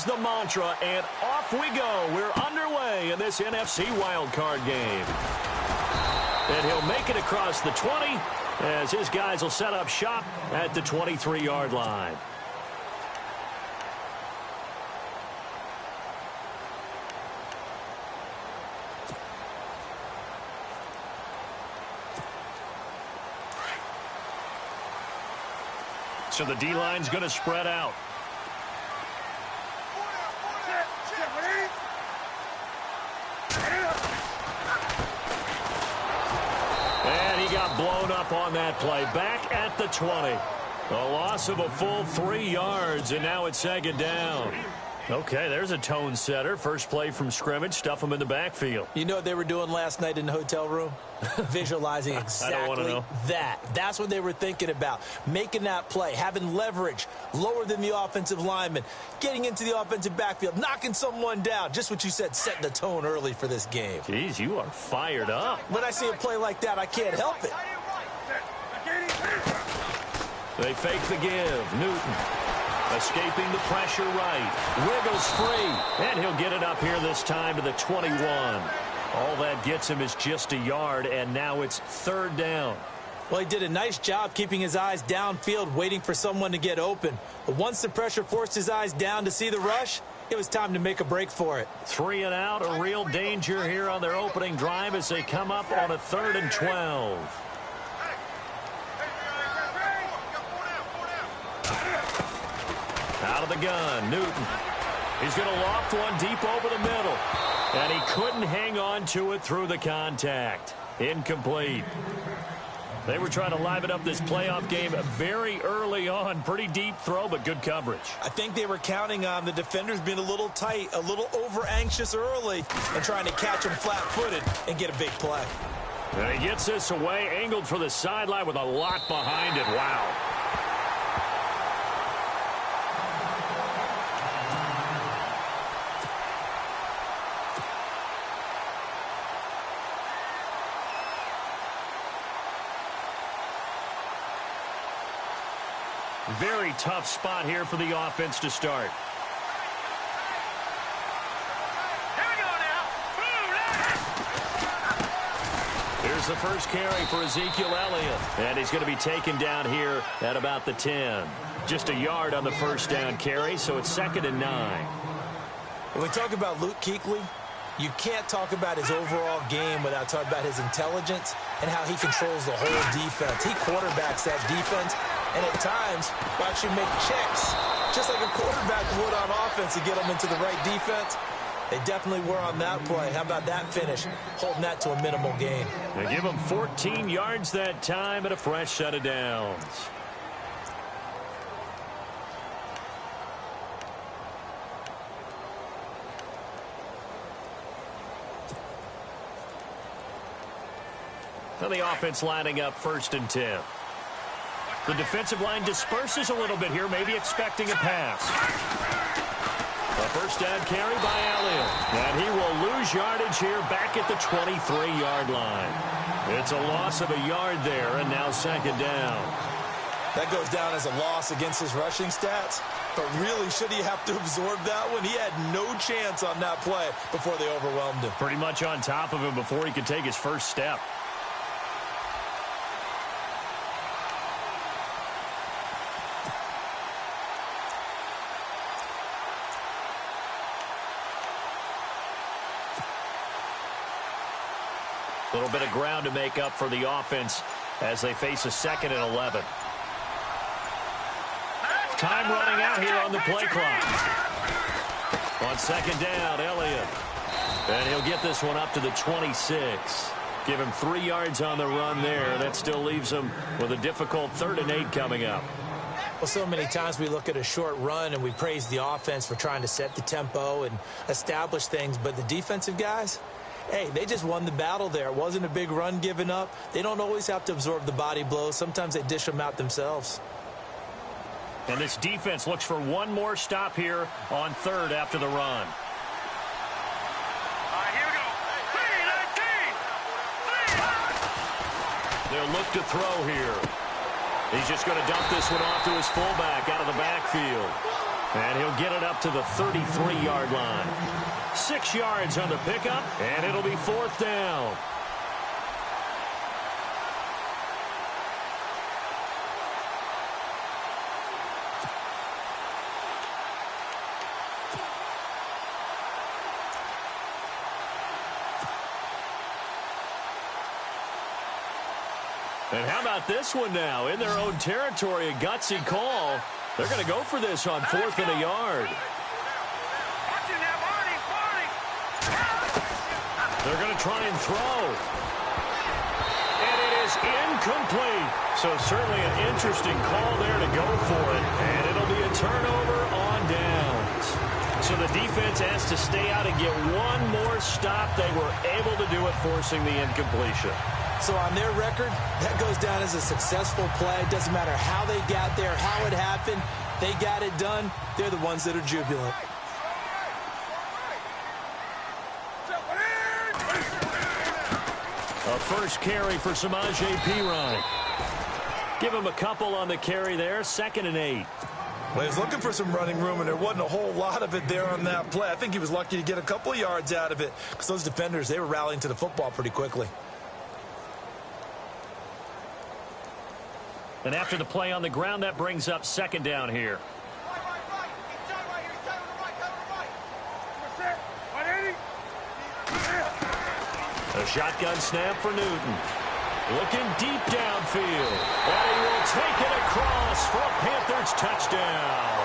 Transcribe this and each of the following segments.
is the mantra, and off we go. We're underway in this NFC wildcard game. And he'll make it across the 20 as his guys will set up shop at the 23-yard line. So the D-line's going to spread out. And he got blown up on that play. Back at the 20. A loss of a full 3 yards, and now it's second down. Okay, there's a tone setter. First play from scrimmage, stuff them in the backfield. You know what they were doing last night in the hotel room? Visualizing exactly that. That's what they were thinking about. Making that play, having leverage, lower than the offensive lineman, getting into the offensive backfield, knocking someone down. Just what you said, setting the tone early for this game. Jeez, you are fired up. When I see a play like that, I can't help it. They fake the give. Newton escaping the pressure right. Wiggles free. And he'll get it up here this time to the 21. All that gets him is just a yard, and now it's third down. Well, he did a nice job keeping his eyes downfield, waiting for someone to get open. But once the pressure forced his eyes down to see the rush, it was time to make a break for it. 3 and out, a real danger here on their opening drive as they come up on a 3rd and 12. Out of the gun, Newton. He's going to loft one deep over the middle. And he couldn't hang on to it through the contact. Incomplete. They were trying to liven up this playoff game very early on. Pretty deep throw, but good coverage. I think they were counting on the defenders being a little tight, a little over-anxious early, and trying to catch him flat-footed and get a big play. And he gets this away, angled for the sideline with a lot behind it. Wow. Very tough spot here for the offense to start. Here's the first carry for Ezekiel Elliott. And he's going to be taken down here at about the 10. Just a yard on the first down carry, so it's 2nd and 9. When we talk about Luke Kuechly, you can't talk about his overall game without talking about his intelligence and how he controls the whole defense. He quarterbacks that defense, and at times will actually make checks, just like a quarterback would on offense to get them into the right defense. They definitely were on that play. How about that finish? Holding that to a minimal gain. They give him 14 yards that time and a fresh set of downs. And the offense lining up 1st and 10. The defensive line disperses a little bit here, maybe expecting a pass. A first down carry by Elliott. And he will lose yardage here back at the 23-yard line. It's a loss of a yard there, and now 2nd down. That goes down as a loss against his rushing stats. But really, should he have to absorb that one? He had no chance on that play before they overwhelmed him. Pretty much on top of him before he could take his first step. A little bit of ground to make up for the offense as they face a 2nd and 11. Time running out here on the play clock. On 2nd down, Elliott. And he'll get this one up to the 26. Give him 3 yards on the run there. That still leaves him with a difficult 3rd and 8 coming up. Well, so many times we look at a short run and we praise the offense for trying to set the tempo and establish things. But the defensive guys, hey, they just won the battle there. It wasn't a big run given up. They don't always have to absorb the body blows. Sometimes they dish them out themselves. And this defense looks for one more stop here on 3rd after the run. All right, here we go. 3, 19. They'll look to throw here. He's just going to dump this one off to his fullback out of the backfield. And he'll get it up to the 33-yard line. 6 yards on the pickup, and it'll be 4th down. And how about this one now? In their own territory, a gutsy call. They're going to go for this on 4th and a yard. They're going to try and throw. And it is incomplete. So certainly an interesting call there to go for it. And it'll be a turnover on downs. So the defense has to stay out and get one more stop. They were able to do it, forcing the incompletion. So on their record, that goes down as a successful play. Doesn't matter how they got there, how it happened. They got it done. They're the ones that are jubilant. A first carry for Samaje Perine. Give him a couple on the carry there. 2nd and 8. Well, he was looking for some running room, and there wasn't a whole lot of it there on that play. I think he was lucky to get a couple of yards out of it because those defenders, they were rallying to the football pretty quickly. And after the play on the ground, that brings up 2nd down here. A shotgun snap for Newton. Looking deep downfield. And he will take it across for a Panthers touchdown.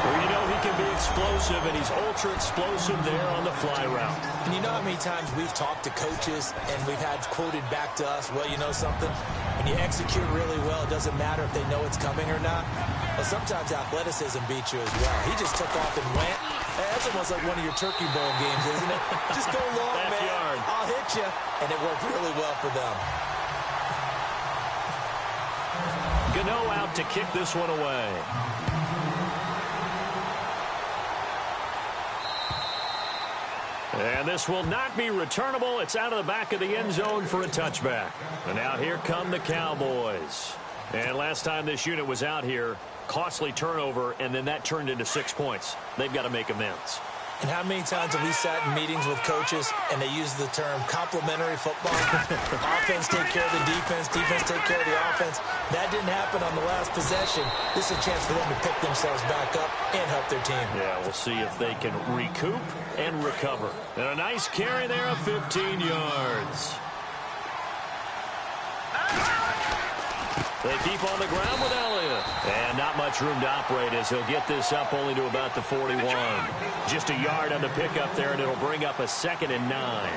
Well, you know he can be explosive, and he's ultra-explosive there on the fly route. And you know how many times we've talked to coaches and we've had quoted back to us, well, you know something? When you execute really well, it doesn't matter if they know it's coming or not. But sometimes athleticism beats you as well. He just took off and went. That's almost like one of your Turkey Bowl games, isn't it? Just go long, man. I'll hit you. And it worked really well for them. Gano out to kick this one away. And this will not be returnable. It's out of the back of the end zone for a touchback. And now here come the Cowboys. And last time this unit was out here, costly turnover, and then that turned into 6 points. They've got to make amends. And how many times have we sat in meetings with coaches and they use the term complementary football? Offense take care of the defense, defense take care of the offense. That didn't happen on the last possession. This is a chance for them to pick themselves back up and help their team. Yeah, we'll see if they can recoup and recover. And a nice carry there of 15 yards. They keep on the ground with Elliott. And not much room to operate as he'll get this up only to about the 41. Just a yard on the pickup there, and it'll bring up a 2nd and 9.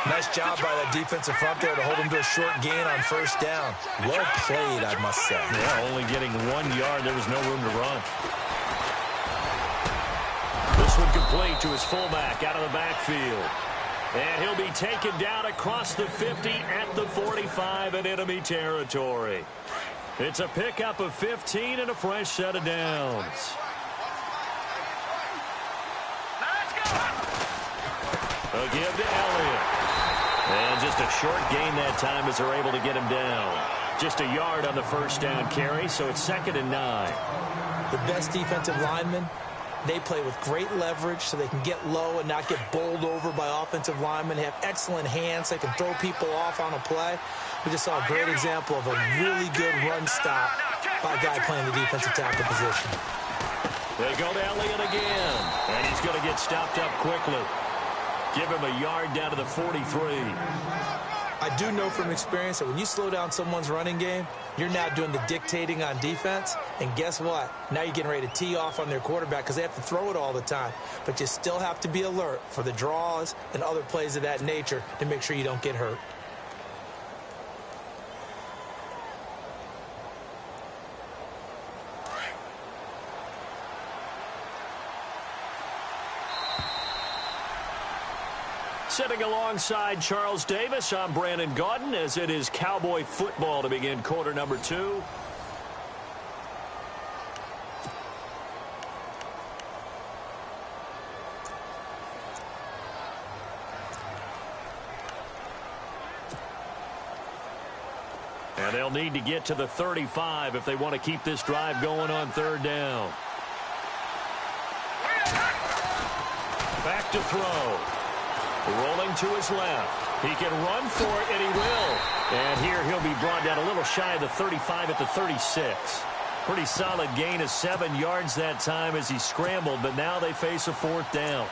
Nice job by that defensive front there to hold him to a short gain on 1st down. Well played, I must say. Yeah, only getting 1 yard. There was no room to run. This one complete to his fullback out of the backfield. And he'll be taken down across the 50 at the 45 in enemy territory. It's a pickup of 15 and a fresh set of downs. A give to Elliott. And just a short gain that time as they're able to get him down. Just a yard on the 1st down carry, so it's 2nd and 9. The best defensive linemen, they play with great leverage so they can get low and not get bowled over by offensive linemen. They have excellent hands. They can throw people off on a play. We just saw a great example of a really good run stop by a guy playing the defensive tackle position. They go to Elliott again, and he's going to get stopped up quickly. Give him a yard down to the 43. I do know from experience that when you slow down someone's running game, you're now doing the dictating on defense. And guess what? Now you're getting ready to tee off on their quarterback because they have to throw it all the time. But you still have to be alert for the draws and other plays of that nature to make sure you don't get hurt. Sitting alongside Charles Davis, I'm Brandon Gaudin as it is Cowboy football to begin quarter number 2. And they'll need to get to the 35 if they want to keep this drive going on 3rd down. Back to throw. Rolling to his left. He can run for it, and he will. And here he'll be brought down a little shy of the 35 at the 36. Pretty solid gain of 7 yards that time as he scrambled, but now they face a 4th down.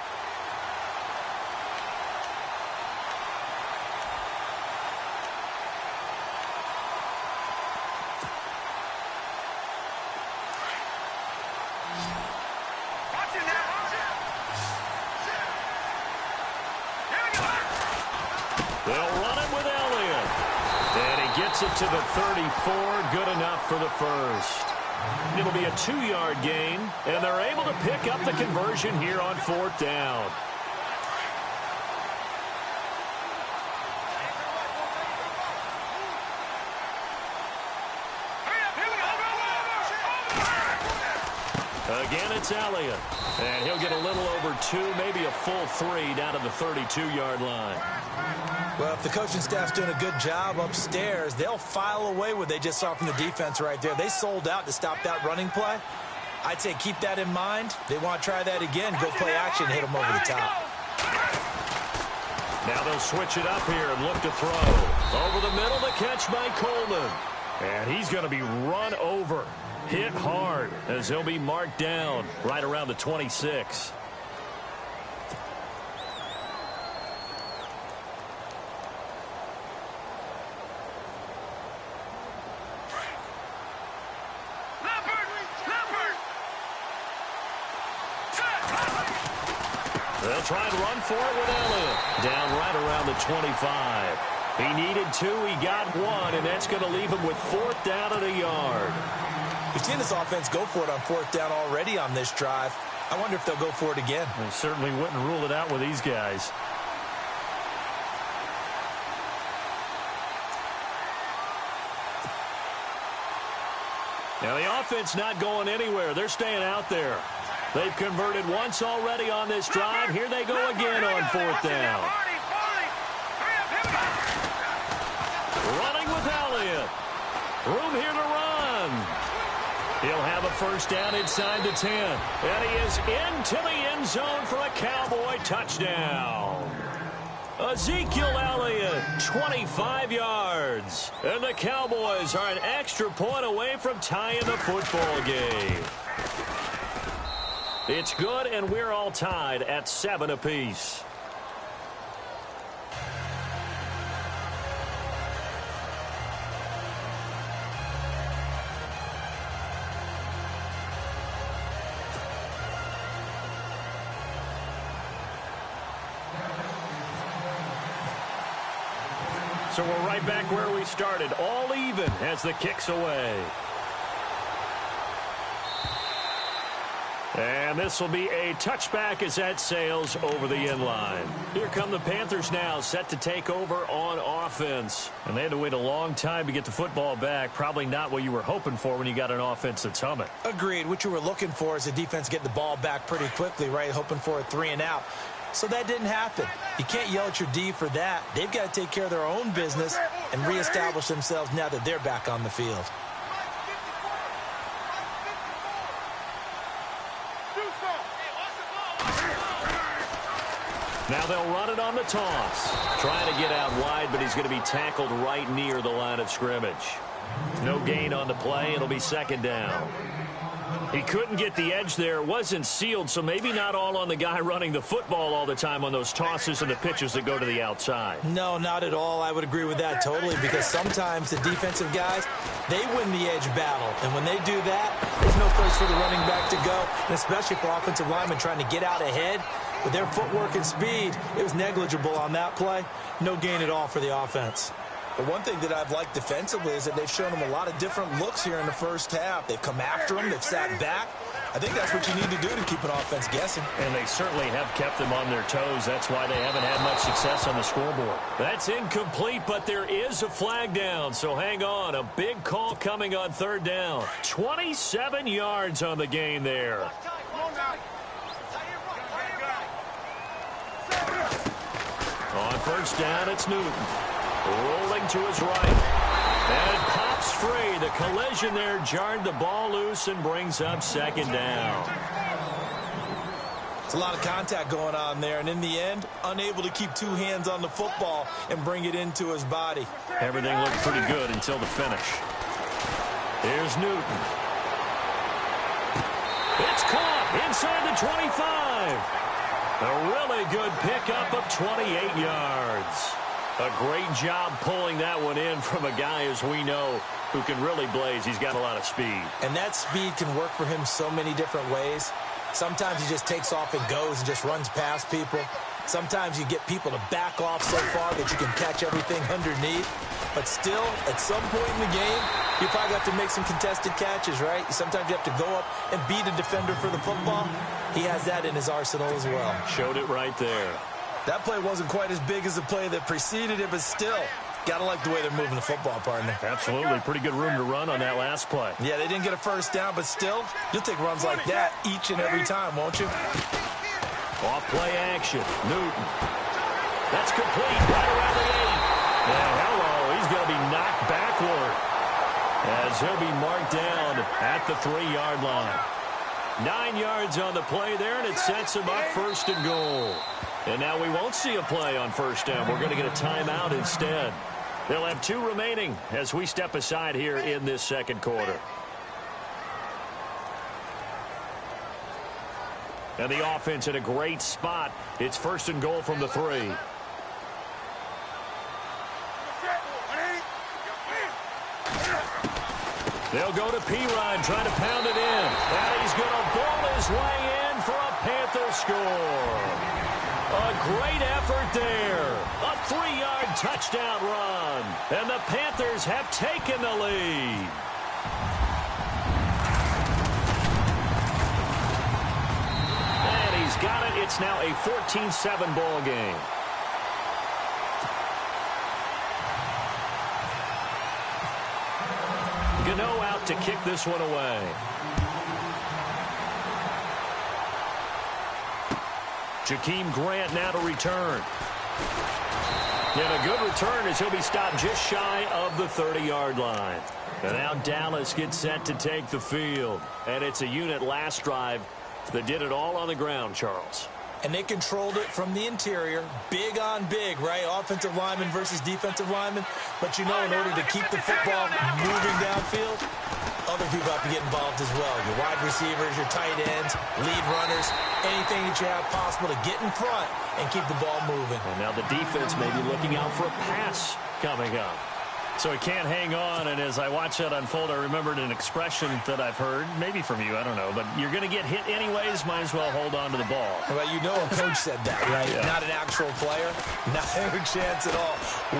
They'll run it with Elliott. And he gets it to the 34. Good enough for the first. It'll be a 2-yard gain, and they're able to pick up the conversion here on 4th down. Again, it's Elliott. And he'll get a little over 2, maybe a full 3 down to the 32-yard line. Well, if the coaching staff's doing a good job upstairs, they'll file away what they just saw from the defense right there. They sold out to stop that running play. I'd say keep that in mind. They want to try that again, go play action, hit them over the top. Now they'll switch it up here and look to throw. Over the middle, the catch by Coleman. And he's going to be run over. Hit hard as he'll be marked down right around the 26. They'll try and run for it with Elliott. Down right around the 25. He needed 2, he got 1, and that's going to leave him with 4th down and a yard. We've seen this offense go for it on 4th down already on this drive. I wonder if they'll go for it again. They certainly wouldn't rule it out with these guys. Now the offense not going anywhere. They're staying out there. They've converted once already on this drive. Here they go again on 4th down. Running with Elliott. Room here to run. He'll have a first down inside the 10. And he is into the end zone for a Cowboy touchdown. Ezekiel Elliott, 25 yards. And the Cowboys are an extra point away from tying the football game. It's good, and we're all tied at 7 apiece. So we're right back where we started, all even as the kick's away. And this will be a touchback as that sails over the end line. Here come the Panthers now, set to take over on offense. And they had to wait a long time to get the football back. Probably not what you were hoping for when you got an offense that's humming. Agreed. What you were looking for is the defense getting the ball back pretty quickly, right? Hoping for a 3 and out. So that didn't happen. You can't yell at your D for that. They've got to take care of their own business and reestablish themselves now that they're back on the field. Now they'll run it on the toss. Trying to get out wide, but he's going to be tackled right near the line of scrimmage. No gain on the play. It'll be 2nd down. He couldn't get the edge there. It wasn't sealed, so maybe not all on the guy running the football all the time on those tosses and the pitches that go to the outside. No, not at all. I would agree with that totally, because sometimes the defensive guys, they win the edge battle. And when they do that, there's no place for the running back to go, and especially for offensive linemen trying to get out ahead. With their footwork and speed, it was negligible on that play. No gain at all for the offense. But one thing that I've liked defensively is that they've shown them a lot of different looks here in the first half. They've come after them. They've sat back. I think that's what you need to do to keep an offense guessing. And they certainly have kept them on their toes. That's why they haven't had much success on the scoreboard. That's incomplete, but there is a flag down. So hang on. A big call coming on 3rd down. 27 yards on the gain there. On 1st down, it's Newton. Rolling to his right. And it pops free. The collision there jarred the ball loose and brings up 2nd down. It's a lot of contact going on there, and in the end, unable to keep two hands on the football and bring it into his body. Everything looked pretty good until the finish. Here's Newton. It's caught inside the 25. A really good pickup of 28 yards. A great job pulling that one in from a guy, as we know, who can really blaze. He's got a lot of speed. And that speed can work for him so many different ways. Sometimes he just takes off and goes and just runs past people. Sometimes you get people to back off so far that you can catch everything underneath. But still, at some point in the game, you probably have to make some contested catches, right? Sometimes you have to go up and beat a defender for the football. He has that in his arsenal as well. Showed it right there. That play wasn't quite as big as the play that preceded it, but still, gotta like the way they're moving the football, partner. Absolutely. Pretty good room to run on that last play. Yeah, they didn't get a first down, but still, you'll take runs like that each and every time, won't you? Off play action. Newton. That's complete right around the 8. And hello, he's going to be knocked backward as he'll be marked down at the 3-yard line. 9 yards on the play there, and it sets him up first and goal. And now we won't see a play on first down. We're going to get a timeout instead. They'll have 2 remaining as we step aside here in this second quarter. And the offense in a great spot. It's first and goal from the 3. They'll go to Pirine, trying to pound it in. And he's going to ball his way in for a Panther score. A great effort there. A 3-yard touchdown run. And the Panthers have taken the lead. And he's got it. It's now a 14-7 ball game. Gano out to kick this one away. Jakeem Grant now to return. And a good return as he'll be stopped just shy of the 30-yard line. And now Dallas gets set to take the field. And it's a unit last drive that did it all on the ground, Charles. And they controlled it from the interior. Big on big, right? Offensive lineman versus defensive lineman. But you know, in order to keep the football moving downfield, other people have to get involved as well. Your wide receivers, your tight ends, lead runners, anything that you have possible to get in front and keep the ball moving. And now the defense may be looking out for a pass coming up. So he can't hang on, and as I watch that unfold, I remembered an expression that I've heard, maybe from you, I don't know, but you're going to get hit anyways, might as well hold on to the ball. Well, you know a coach said that, right? Yeah. Not an actual player. Not a chance at all.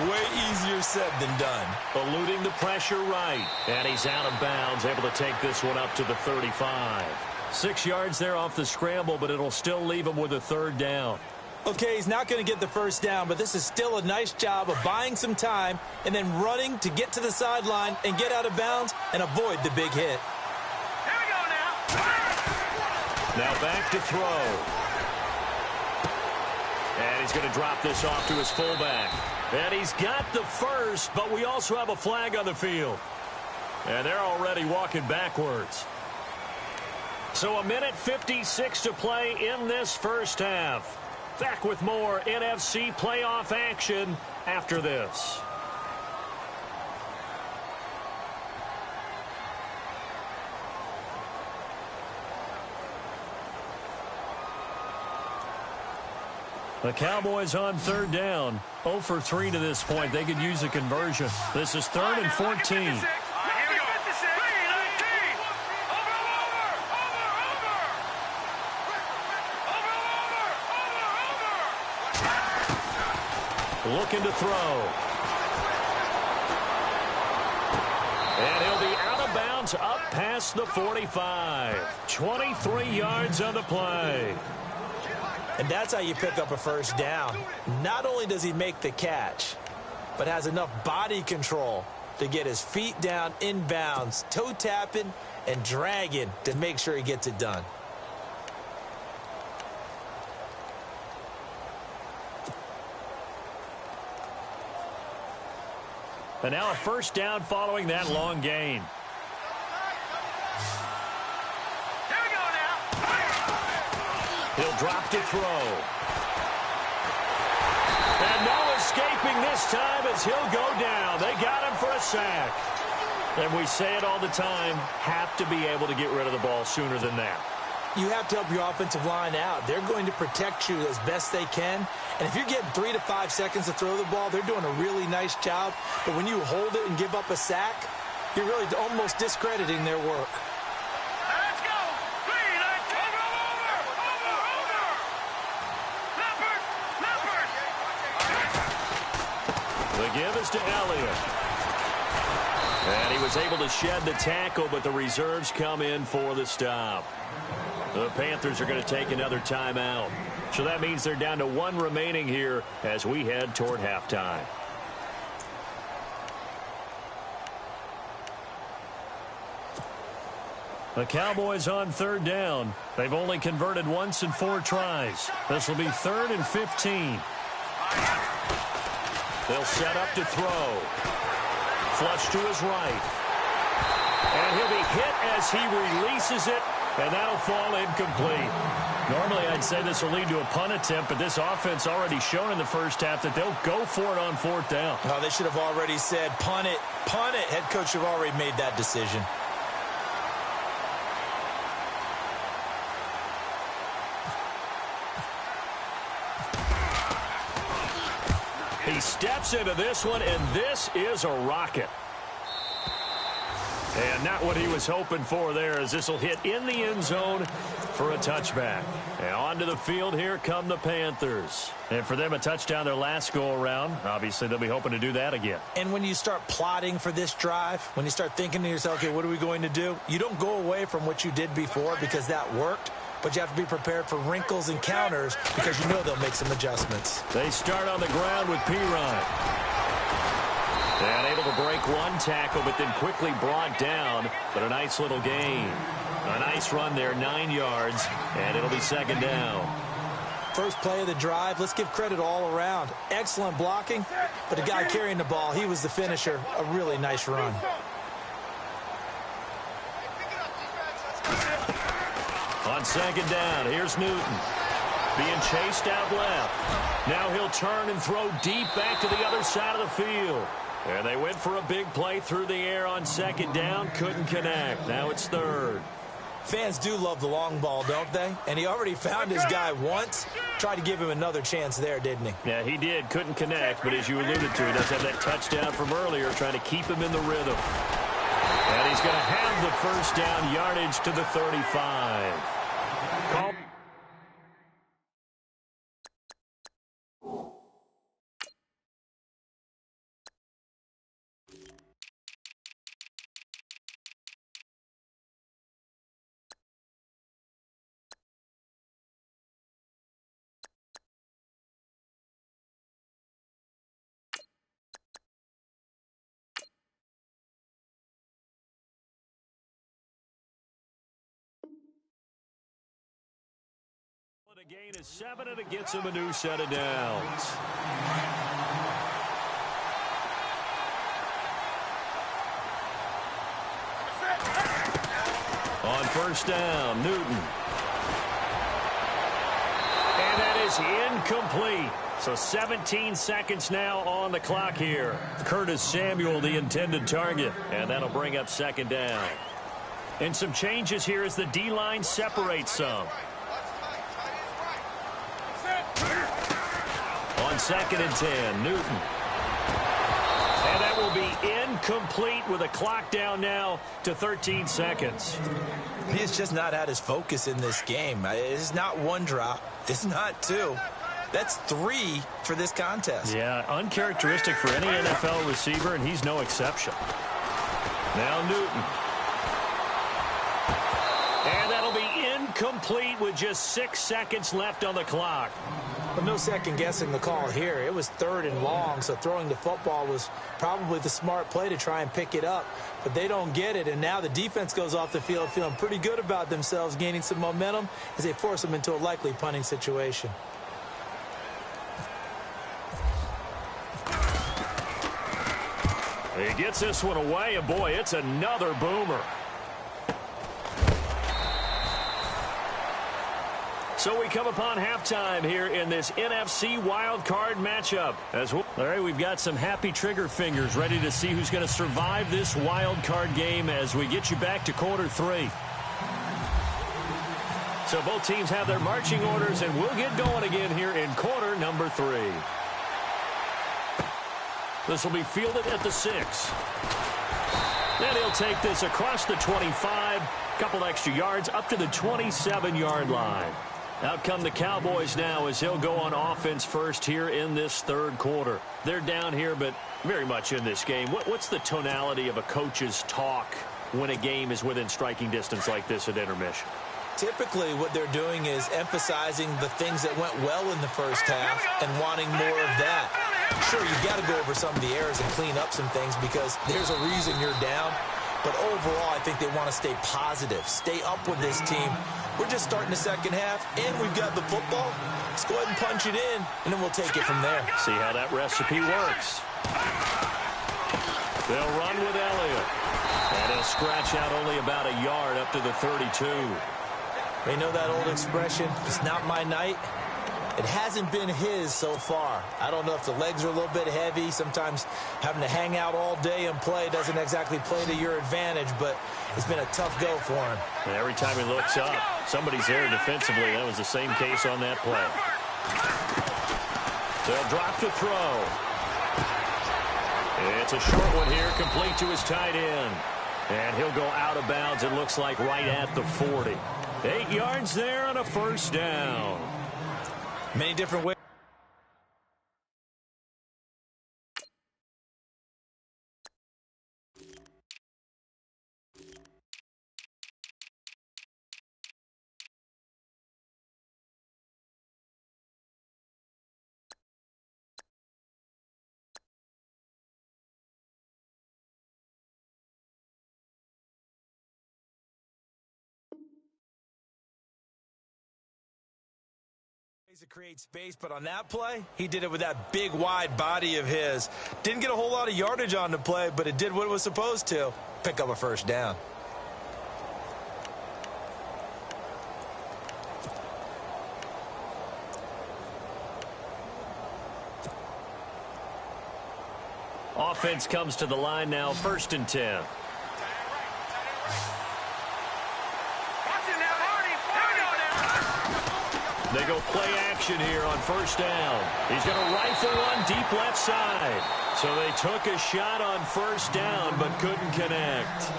Way easier said than done. Eluding the pressure right, and he's out of bounds, able to take this one up to the 35. 6 yards there off the scramble, but it'll still leave him with a 3rd down. Okay, he's not going to get the first down, but this is still a nice job of buying some time and then running to get to the sideline and get out of bounds and avoid the big hit. Here we go now. Now back to throw. And he's going to drop this off to his fullback. And he's got the first, but we also have a flag on the field. And they're already walking backwards. So a minute 56 to play in this first half. Back with more NFC playoff action after this. The Cowboys on 3rd down. 0 for 3 to this point. They could use a conversion. This is 3rd and 14. Looking to throw. And he'll be out of bounds up past the 45. 23 yards on the play. And that's how you pick up a first down. Not only does he make the catch, but has enough body control to get his feet down inbounds, toe tapping and dragging to make sure he gets it done. And now a first down following that long gain. He'll drop to throw. And no escaping this time as he'll go down. They got him for a sack. And we say it all the time, have to be able to get rid of the ball sooner than that. You have to help your offensive line out. They're going to protect you as best they can. And if you're getting 3 to 5 seconds to throw the ball, they're doing a really nice job. But when you hold it and give up a sack, you're really almost discrediting their work. Let's go. Over. The give is to Elliott. And he was able to shed the tackle, but the reserves come in for the stop. The Panthers are going to take another timeout. So that means they're down to 1 remaining here as we head toward halftime. The Cowboys on 3rd down. They've only converted once in 4 tries. This will be 3rd and 15. They'll set up to throw. Flush to his right. And he'll be hit as he releases it, and that'll fall incomplete. Normally, I'd say this will lead to a punt attempt, but this offense already shown in the first half that they'll go for it on 4th down. Oh, they should have already said, punt it, punt it. Head coach should have already made that decision. He steps into this one, and this is a rocket. And not what he was hoping for there, as this will hit in the end zone for a touchback. And onto the field here come the Panthers. And for them, a touchdown their last go-around. Obviously, they'll be hoping to do that again. And when you start plotting for this drive, when you start thinking to yourself, okay, what are we going to do? You don't go away from what you did before because that worked. But you have to be prepared for wrinkles and counters because you know they'll make some adjustments. They start on the ground with Gridiron. And able to break 1 tackle, but then quickly brought down. But a nice little gain. A nice run there, 9 yards, and it'll be 2nd down. First play of the drive, let's give credit all around. Excellent blocking, but the guy carrying the ball, he was the finisher. A really nice run. On 2nd down, here's Newton. Being chased out left. Now he'll turn and throw deep back to the other side of the field. And they went for a big play through the air on 2nd down. Couldn't connect. Now it's 3rd. Fans do love the long ball, don't they? And he already found his guy once. Tried to give him another chance there, didn't he? Yeah, he did. Couldn't connect, but as you alluded to, he does have that touchdown from earlier, trying to keep him in the rhythm. And he's going to have the 1st down yardage to the 35. Call. The gain is 7, and it gets him a new set of downs. On 1st down, Newton. And that is incomplete. So 17 seconds now on the clock here. Curtis Samuel, the intended target. And that'll bring up 2nd down. And some changes here as the D-line separates some. On 2nd and 10, Newton. And that will be incomplete with a clock down now to 13 seconds. He's just not had his focus in this game. It's not 1 drop. It's not 2. That's 3 for this contest. Yeah, uncharacteristic for any NFL receiver, and he's no exception. Now Newton. And that'll be incomplete with just 6 seconds left on the clock. But no second guessing the call here. It was 3rd and long, so throwing the football was probably the smart play to try and pick it up. But they don't get it, and now the defense goes off the field feeling pretty good about themselves, gaining some momentum as they force them into a likely punting situation. He gets this one away, and boy, it's another boomer. So we come upon halftime here in this NFC wildcard matchup. Larry, we've got some happy trigger fingers ready to see who's going to survive this wildcard game as we get you back to quarter 3. So both teams have their marching orders, and we'll get going again here in quarter number 3. This will be fielded at the 6. And he'll take this across the 25, couple extra yards up to the 27-yard line. Out come the Cowboys now as he'll go on offense first here in this third quarter. They're down here, but very much in this game. What's the tonality of a coach's talk when a game is within striking distance like this at intermission? Typically, what they're doing is emphasizing the things that went well in the first half and wanting more of that. Sure, you've got to go over some of the errors and clean up some things because there's a reason you're down. But overall, I think they want to stay positive, stay up with this team. We're just starting the second half, and we've got the football. Let's go ahead and punch it in, and then we'll take it from there. See how that recipe works. They'll run with Elliott. And he'll scratch out only about a yard up to the 32. You know that old expression, it's not my night? It hasn't been his so far. I don't know if the legs are a little bit heavy. Sometimes having to hang out all day and play doesn't exactly play to your advantage, but it's been a tough go for him. And every time he looks up, somebody's there defensively. That was the same case on that play. They'll drop to throw. It's a short one here, complete to his tight end. And he'll go out of bounds, it looks like, right at the 40. 8 yards there on a first down. Many different ways. To create space, but on that play, he did it with that big, wide body of his. Didn't get a whole lot of yardage on the play, but it did what it was supposed to. Pick up a first down. Offense comes to the line now, 1st and 10. They go play action here on first down. He's going to rifle one deep left side. So they took a shot on first down but couldn't connect.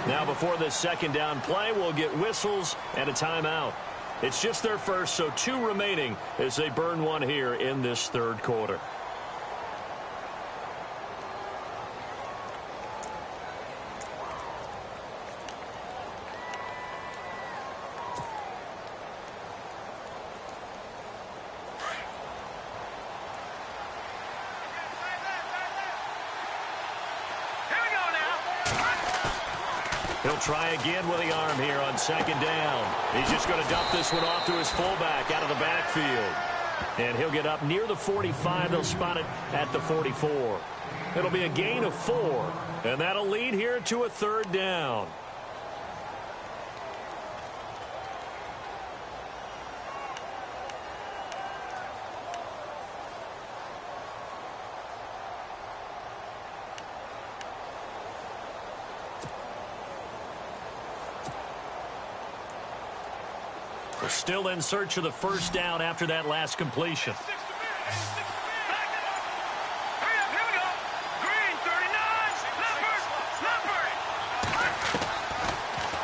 Now before this second down play, we'll get whistles and a timeout. It's just their first, so 2 remaining as they burn one here in this third quarter. He'll try again with the arm here on second down. He's just going to dump this one off to his fullback out of the backfield. And he'll get up near the 45. They'll spot it at the 44. It'll be a gain of 4. And that'll lead here to a third down. We're still in search of the first down after that last completion.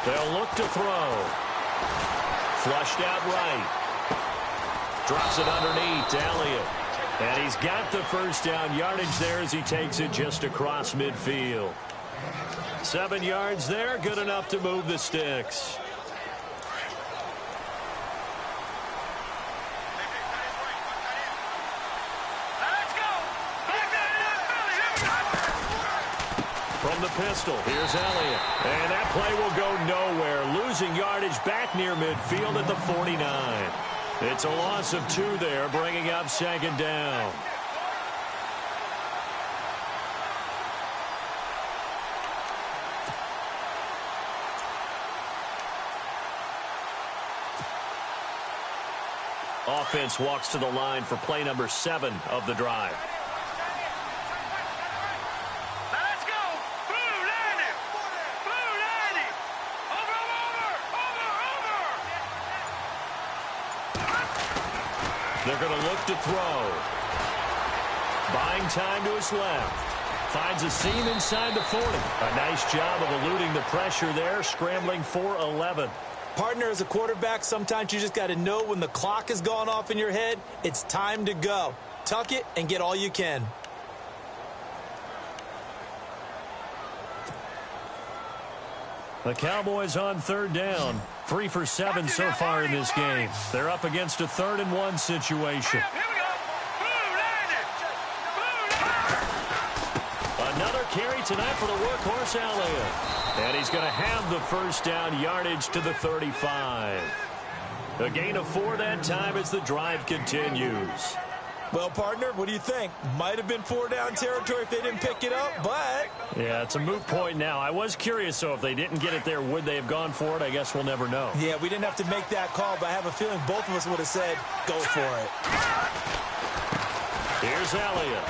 They'll look to throw. Flushed out right. Drops it underneath to Elliott. And he's got the first down yardage there as he takes it just across midfield. 7 yards there, good enough to move the sticks. From the pistol, here's Elliott. And that play will go nowhere. Losing yardage back near midfield at the 49. It's a loss of 2 there, bringing up second down. offense walks to the line for play number 7 of the drive. Let's go. Blue 90. Blue 90. Over. They're going to look to throw. Buying time to his left. Finds a seam inside the 40. A nice job of eluding the pressure there, scrambling for 11. Partner, as a quarterback, sometimes you just got to know when the clock has gone off in your head, it's time to go. Tuck it and get all you can. The Cowboys on 3rd down. 3 for 7 so far in this game. They're up against a 3rd and 1 situation. Another carry tonight for the workhorse Elliott. And he's going to have the first down, yardage to the 35. A gain of 4 that time as the drive continues. Well, partner, what do you think? Might have been 4-down territory if they didn't pick it up, but... Yeah, it's a moot point now. I was curious, so if they didn't get it there, would they have gone for it? I guess we'll never know. Yeah, we didn't have to make that call, but I have a feeling both of us would have said, go for it. Here's Elliott.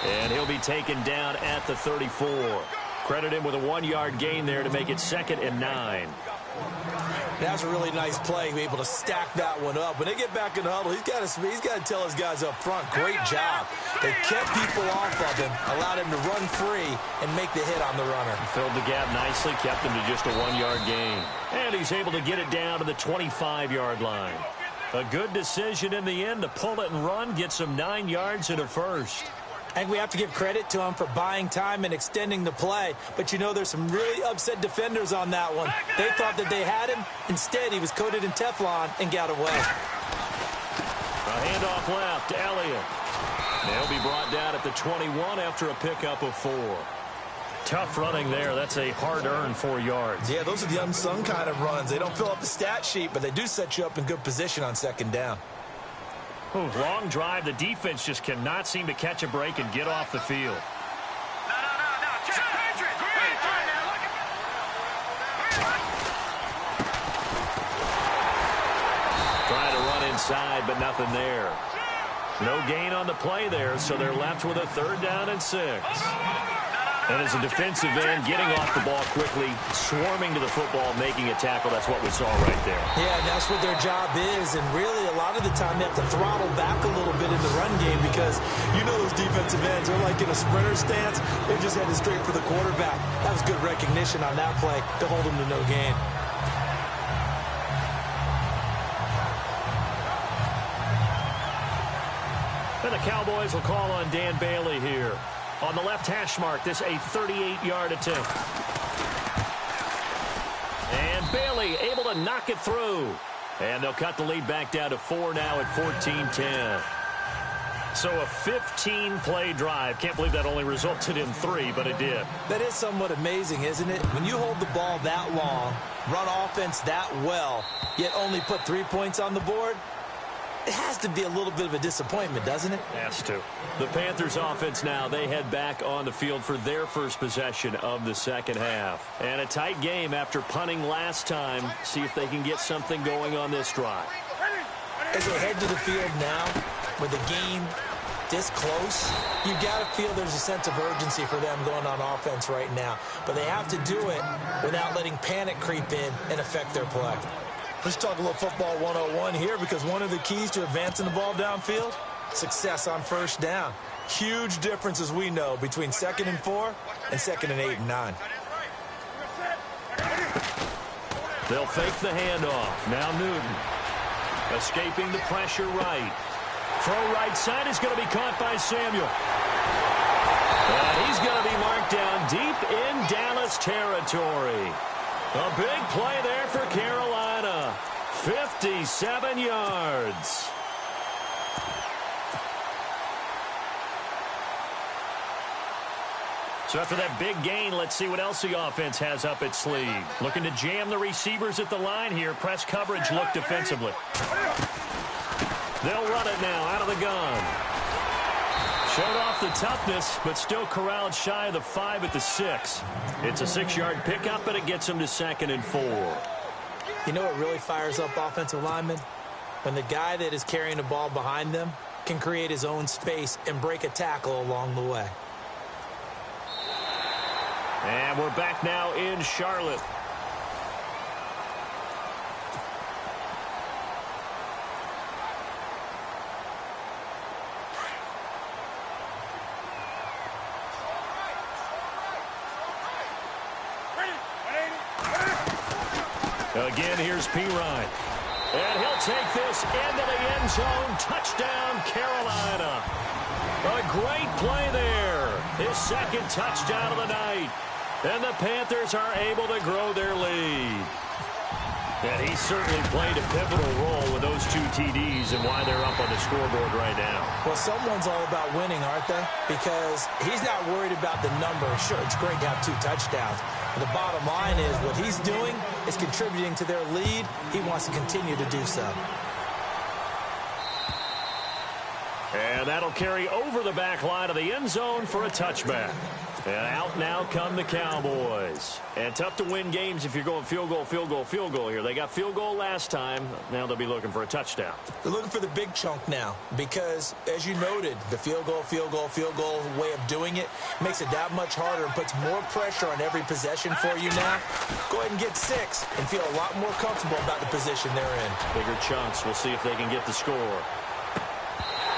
And he'll be taken down at the 34. Credit him with a 1-yard gain there to make it 2nd and 9. That's a really nice play, be able to stack that one up. When they get back in the huddle, he's got to tell his guys up front, great job. They kept people off of him, allowed him to run free and make the hit on the runner. Filled the gap nicely, kept him to just a 1-yard gain. And he's able to get it down to the 25-yard line. A good decision in the end to pull it and run, get some 9 yards and a first. I think we have to give credit to him for buying time and extending the play. But, you know, there's some really upset defenders on that one. They thought that they had him. Instead, he was coated in Teflon and got away. A handoff left, Elliott. They'll be brought down at the 21 after a pickup of 4. Tough running there. That's a hard-earned 4 yards. Yeah, those are the unsung kind of runs. They don't fill up the stat sheet, but they do set you up in good position on 2nd down. Ooh, long drive. The defense just cannot seem to catch a break and get off the field. Trying to run inside, but nothing there. No gain on the play there, so they're left with a 3rd down and 6. And as a defensive end, getting off the ball quickly, swarming to the football, making a tackle, that's what we saw right there. Yeah, that's what their job is. And really, a lot of the time, they have to throttle back a little bit in the run game because you know those defensive ends are like in a sprinter stance. They're just headed straight for the quarterback. That was good recognition on that play to hold them to no gain. And the Cowboys will call on Dan Bailey here. On the left hash mark, this a 38-yard attempt. And Bailey able to knock it through. And they'll cut the lead back down to 4 now at 14-10. So a 15-play drive. Can't believe that only resulted in 3, but it did. That is somewhat amazing, isn't it? When you hold the ball that long, run offense that well, yet only put 3 points on the board, it has to be a little bit of a disappointment, doesn't it? Has to. The Panthers offense now, they head back on the field for their first possession of the 2nd half. And a tight game after punting last time. See if they can get something going on this drive. As they head to the field now, with the game this close, you've got to feel there's a sense of urgency for them going on offense right now. But they have to do it without letting panic creep in and affect their play. Let's talk a little football 101 here because one of the keys to advancing the ball downfield, success on 1st down. Huge difference, as we know, between 2nd and 4 and 2nd and 8 and 9. They'll fake the handoff. Now Newton. Escaping the pressure right. Throw right side is going to be caught by Samuel. And he's going to be marked down deep in Dallas territory. A big play there for Carolina. 57 yards. So after that big gain, let's see what else the offense has up its sleeve. Looking to jam the receivers at the line here. Press coverage look defensively. They'll run it now out of the gun. Showed off the toughness, but still corralled shy of the 5 at the 6. It's a 6-yard pickup, but it gets them to 2nd and 4. You know what really fires up offensive linemen? when the guy that is carrying the ball behind them can create his own space and break a tackle along the way. And we're back now in Charlotte. Again, here's Pirine. And he'll take this into the end zone. Touchdown, Carolina. A great play there. His second touchdown of the night. And the Panthers are able to grow their lead. And he certainly played a pivotal role with those 2 TDs and why they're up on the scoreboard right now. Well, someone's all about winning, aren't they? Because he's not worried about the number. Sure, it's great to have 2 touchdowns. But the bottom line is what he's doing is contributing to their lead. He wants to continue to do so. And that'll carry over the back line of the end zone for a touchback. And out now come the Cowboys. And tough to win games if you're going field goal, field goal, field goal here. They got field goal last time. Now they'll be looking for a touchdown. They're looking for the big chunk now because, as you noted, the field goal way of doing it makes it that much harder and puts more pressure on every possession for you now. Go ahead and get 6 and feel a lot more comfortable about the position they're in. Bigger chunks. We'll see if they can get the score.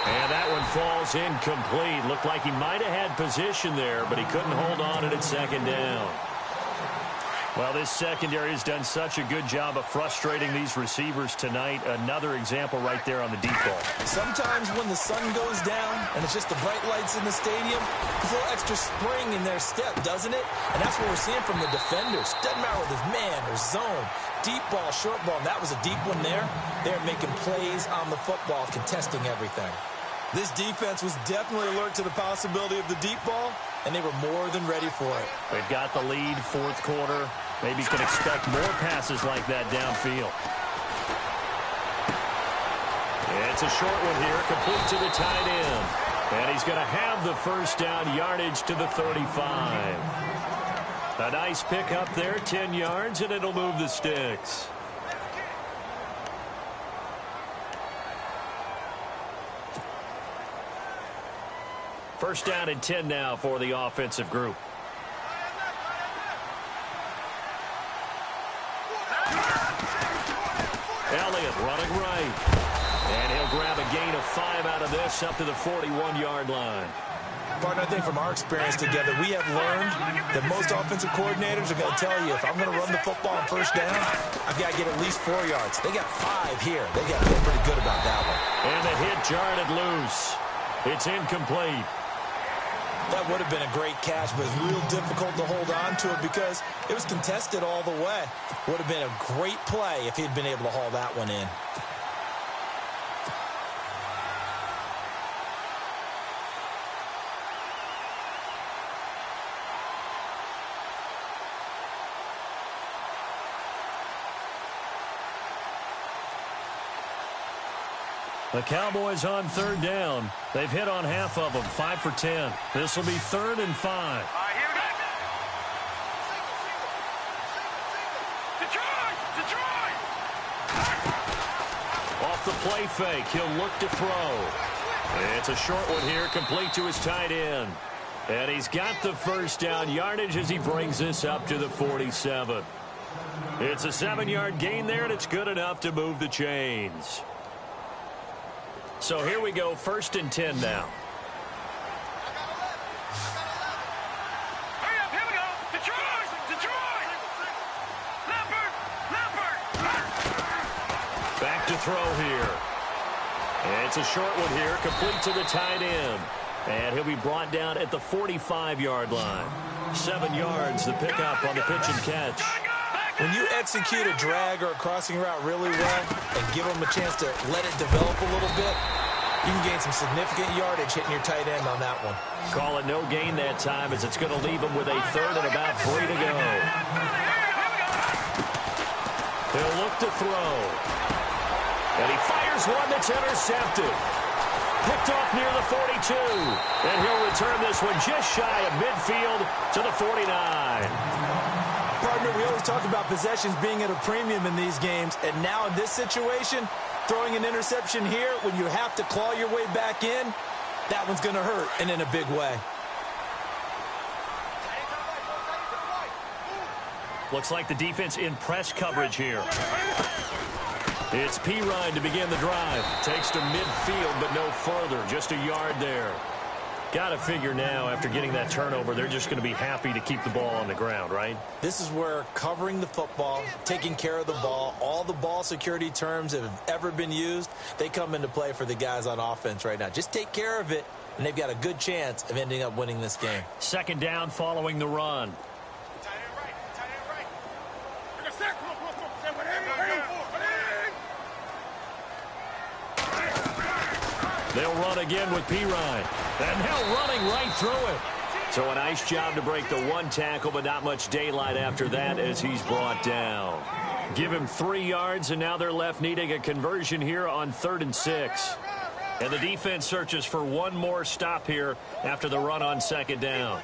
And that one falls incomplete. Looked like he might have had position there, but he couldn't hold on to it at second down. Well, this secondary has done such a good job of frustrating these receivers tonight. Another example right there on the deep ball. Sometimes when the sun goes down and it's just the bright lights in the stadium, there's a little extra spring in their step, doesn't it? And that's what we're seeing from the defenders. Doesn't matter whether it's man or zone, deep ball, short ball. That was a deep one there. They're making plays on the football, contesting everything. This defense was definitely alert to the possibility of the deep ball, and they were more than ready for it. They've got the lead, fourth quarter. Maybe can expect more passes like that downfield. It's a short one here, complete to the tight end. And he's going to have the first down, yardage to the 35. A nice pick up there, 10 yards, and it'll move the sticks. First down and 10 now for the offensive group. Elliott running right. And he'll grab a gain of 5 out of this up to the 41-yard line. Partner, I think from our experience together, we have learned that most offensive coordinators are going to tell you, if I'm going to run the football on first down, I've got to get at least 4 yards. They got 5 here. They got to feel pretty good about that one. And the hit jarred it loose. It's incomplete. That would have been a great catch, but it's real difficult to hold on to it because it was contested all the way. Would have been a great play if he'd been able to haul that one in. The Cowboys on third down. They've hit on half of them, 5 for 10. This will be 3rd and 5. Off the play fake, he'll look to throw. It's a short one here, complete to his tight end. And he's got the first down, yardage as he brings this up to the 47. It's a 7-yard gain there, and it's good enough to move the chains. So here we go, 1st and 10 now. Hurry up, here we go. Detroit! Back to throw here. It's a short one here, complete to the tight end. And he'll be brought down at the 45-yard line. 7 yards, the pickup on the pitch and catch. When you execute a drag or a crossing route really well and give them a chance to let it develop a little bit, you can gain some significant yardage hitting your tight end on that one. Call it no gain that time as it's going to leave him with a 3rd and about 3 to go. He'll look to throw. And he fires one that's intercepted. Picked off near the 42. And he'll return this one just shy of midfield to the 49. Partner, we always talk about possessions being at a premium in these games, and now in this situation, Throwing an interception here when you have to claw your way back in, that one's going to hurt, and in a big way. Looks like the defense in press coverage here. It's Pirine to begin the drive. Takes to midfield, but no further. Just a yard there. Got to figure now, after getting that turnover, they're just going to be happy to keep the ball on the ground, right? This is where covering the football, taking care of the ball, all the ball security terms that have ever been used, they come into play for the guys on offense right now. Just take care of it, and they've got a good chance of ending up winning this game. Second down following the run. They'll run again with Pirine. And now running right through it. So a nice job to break the one tackle, but not much daylight after that as he's brought down. Give him 3 yards, and now they're left needing a conversion here on 3rd and 6. And the defense searches for one more stop here after the run on 2nd down.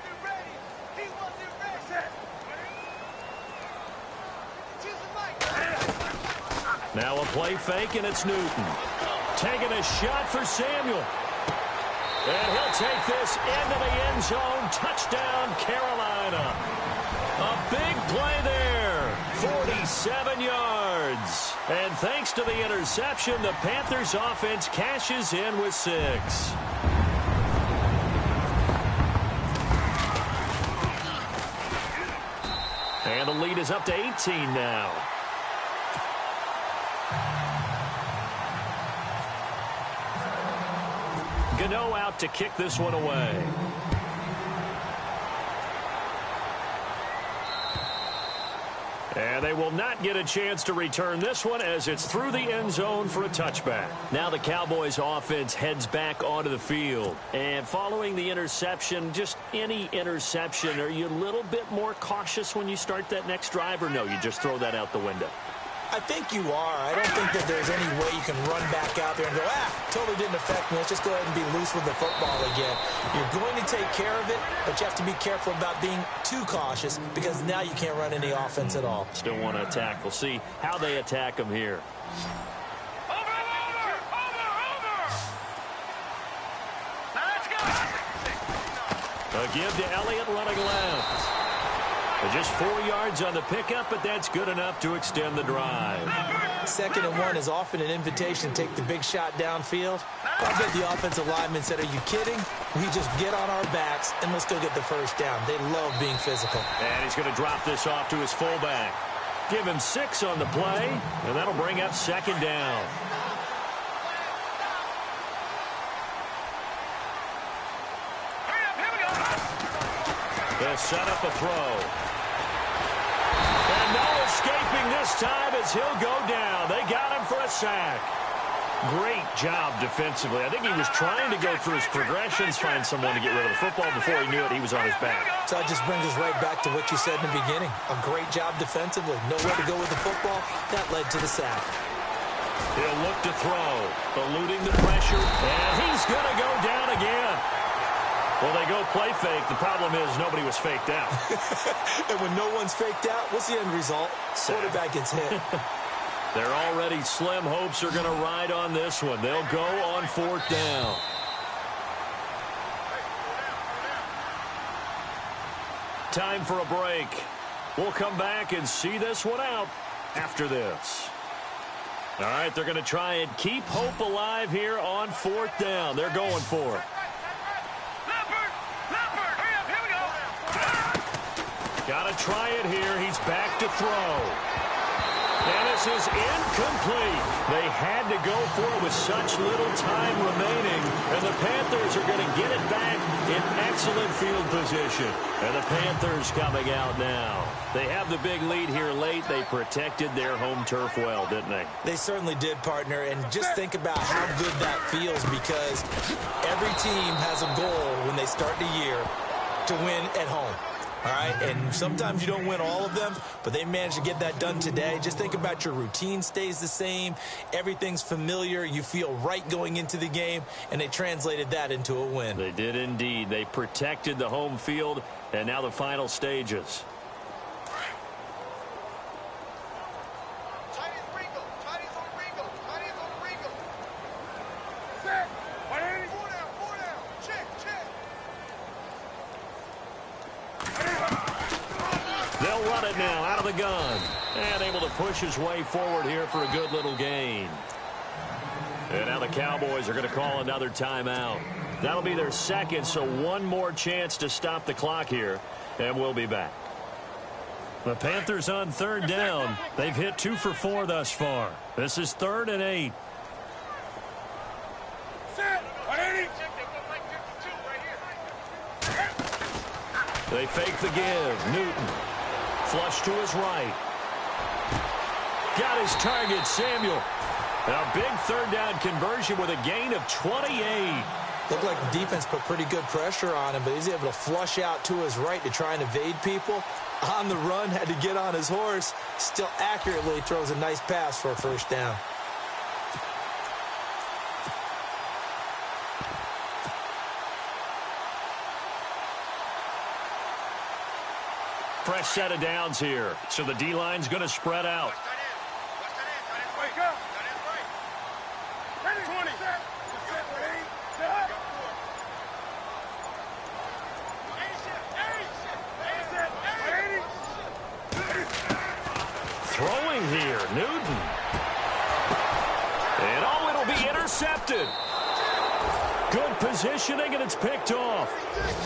Now a play fake, and it's Newton. Taking a shot for Samuel. And he'll take this into the end zone. Touchdown, Carolina. A big play there. 47 yards. And thanks to the interception, the Panthers offense cashes in with 6. And the lead is up to 18 now. Gano out to kick this one away. And they will not get a chance to return this one as it's through the end zone for a touchback. Now the Cowboys offense heads back onto the field. And following the interception, just any interception, are you a little bit more cautious when you start that next drive, or no, you just throw that out the window? I think you are. I don't think that there's any way you can run back out there and go, totally didn't affect me. Let's just go ahead and be loose with the football again. You're going to take care of it, but you have to be careful about being too cautious because now you can't run any offense at all. Still want to attack. We'll see how they attack them here. A give to Elliott running left. Just 4 yards on the pickup, but that's good enough to extend the drive. 2nd and 1 is often an invitation to take the big shot downfield. I bet the offensive lineman said, are you kidding? We just get on our backs and let's go get the first down. They love being physical. And he's going to drop this off to his fullback. Give him 6 on the play, and that'll bring up 2nd down. They'll set up a throw. And no escaping this time as he'll go down. They got him for a sack. Great job defensively. I think he was trying to go through his progressions, find someone to get rid of the football. Before he knew it, he was on his back. So it just brings us right back to what you said in the beginning. A great job defensively. Nowhere to go with the football. That led to the sack. He'll look to throw. Eluding the pressure. And he's going to go down again. Well, they go play fake. The problem is nobody was faked out. And when no one's faked out, what's the end result? Quarterback gets hit. Their already slim hopes are going to ride on this one. They'll go on 4th down. Time for a break. We'll come back and see this one out after this. All right, they're going to try and keep hope alive here on 4th down. They're going for it. Got to try it here. He's back to throw. And this is incomplete. They had to go for it with such little time remaining. And the Panthers are going to get it back in excellent field position. And the Panthers coming out now. They have the big lead here late. They protected their home turf well, didn't they? They certainly did, partner. And just think about how good that feels because every team has a goal when they start the year to win at home. All right, and sometimes you don't win all of them, but they managed to get that done today. Just think about your routine stays the same. Everything's familiar. You feel right going into the game, and they translated that into a win. They did indeed. They protected the home field, and now the final stages. run it now out of the gun. And able to push his way forward here for a good little gain. And now the Cowboys are going to call another timeout. That'll be their second, so one more chance to stop the clock here. And we'll be back. The Panthers on third down. They've hit 2 for 4 thus far. This is 3rd and 8. They fake the give. Newton. Flush to his right. Got his target, Samuel. A big third down conversion with a gain of 28. Looked like the defense put pretty good pressure on him, but he's able to flush out to his right to try and evade people. On the run, had to get on his horse. Still accurately throws a nice pass for a first down. Fresh set of downs here, so the D-line's going to spread out. Throwing here, Newton. And oh, it'll be intercepted. Good positioning, and it's picked off.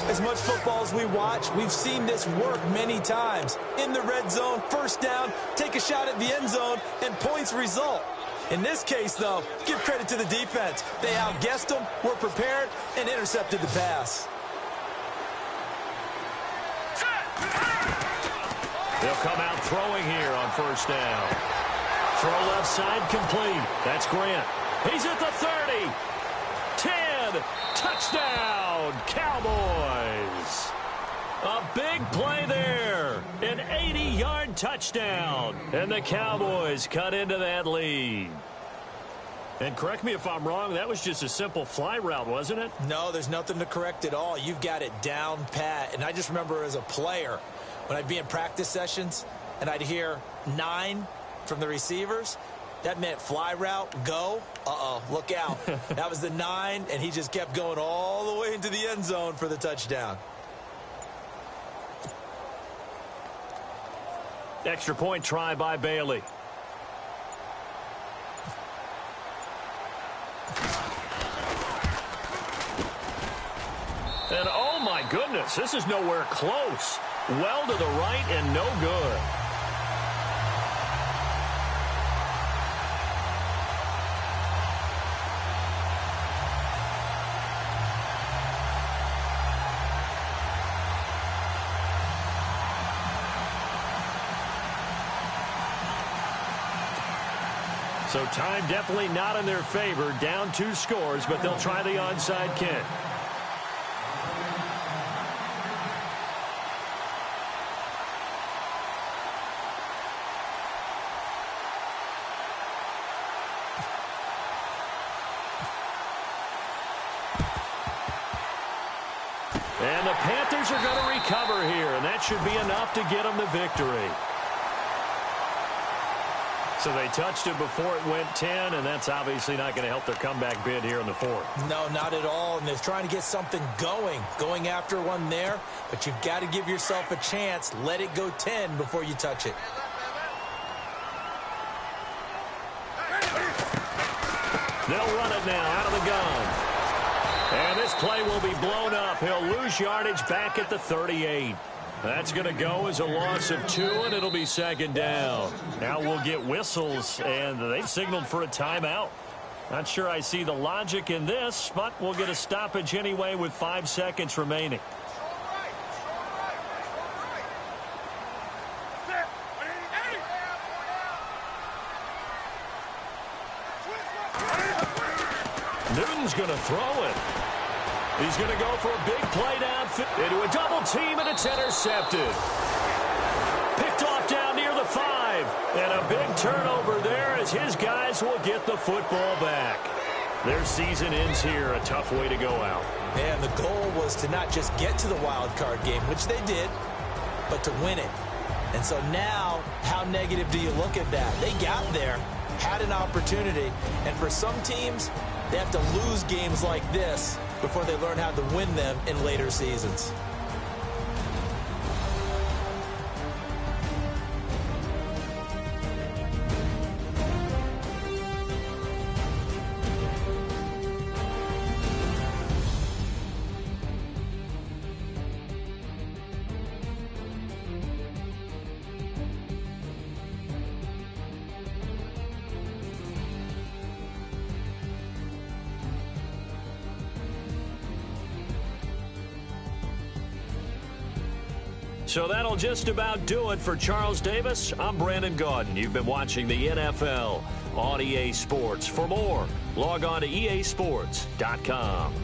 As much football as we watch, we've seen this work many times. In the red zone, first down, take a shot at the end zone, and points result. In this case, though, give credit to the defense. They outguessed them, were prepared, and intercepted the pass. They'll come out throwing here on first down. Throw left side complete. That's Grant. He's at the 30. 10. Touchdown, Cowboys. A big play there. An 80-yard touchdown. And the Cowboys cut into that lead. And correct me if I'm wrong, that was just a simple fly route, wasn't it? No, there's nothing to correct at all. You've got it down pat. And I just remember as a player, when I'd be in practice sessions and I'd hear 9 from the receivers, that meant fly route, go. Uh-oh, look out. That was the 9, and he just kept going all the way into the end zone for the touchdown. Extra point try by Bailey. And oh my goodness, this is nowhere close. Well to the right and no good. So time definitely not in their favor. Down 2 scores, but they'll try the onside kick. And the Panthers are going to recover here, and that should be enough to get them the victory. So they touched it before it went 10, and that's obviously not going to help their comeback bid here in the 4th. No, not at all, and they're trying to get something going after one there, but you've got to give yourself a chance. Let it go 10 before you touch it. They'll run it now out of the gun. And this play will be blown up. He'll lose yardage back at the 38. That's going to go as a loss of 2, and it'll be second down. Now we'll get whistles, and they've signaled for a timeout. Not sure I see the logic in this, but we'll get a stoppage anyway with 5 seconds remaining. Newton's going to throw it. He's going to go for a big play downfield into a double team, and it's intercepted. Picked off down near the 5. And a big turnover there as his guys will get the football back. Their season ends here. A tough way to go out. And the goal was to not just get to the wild card game, which they did, but to win it. And so now, how negative do you look at that? They got there, had an opportunity, and for some teams, they have to lose games like this before they learn how to win them in later seasons. So that'll just about do it for Charles Davis. I'm Brandon Gaudin. You've been watching the NFL on EA Sports. For more, log on to easports.com.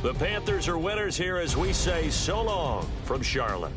The Panthers are winners here as we say so long from Charlotte.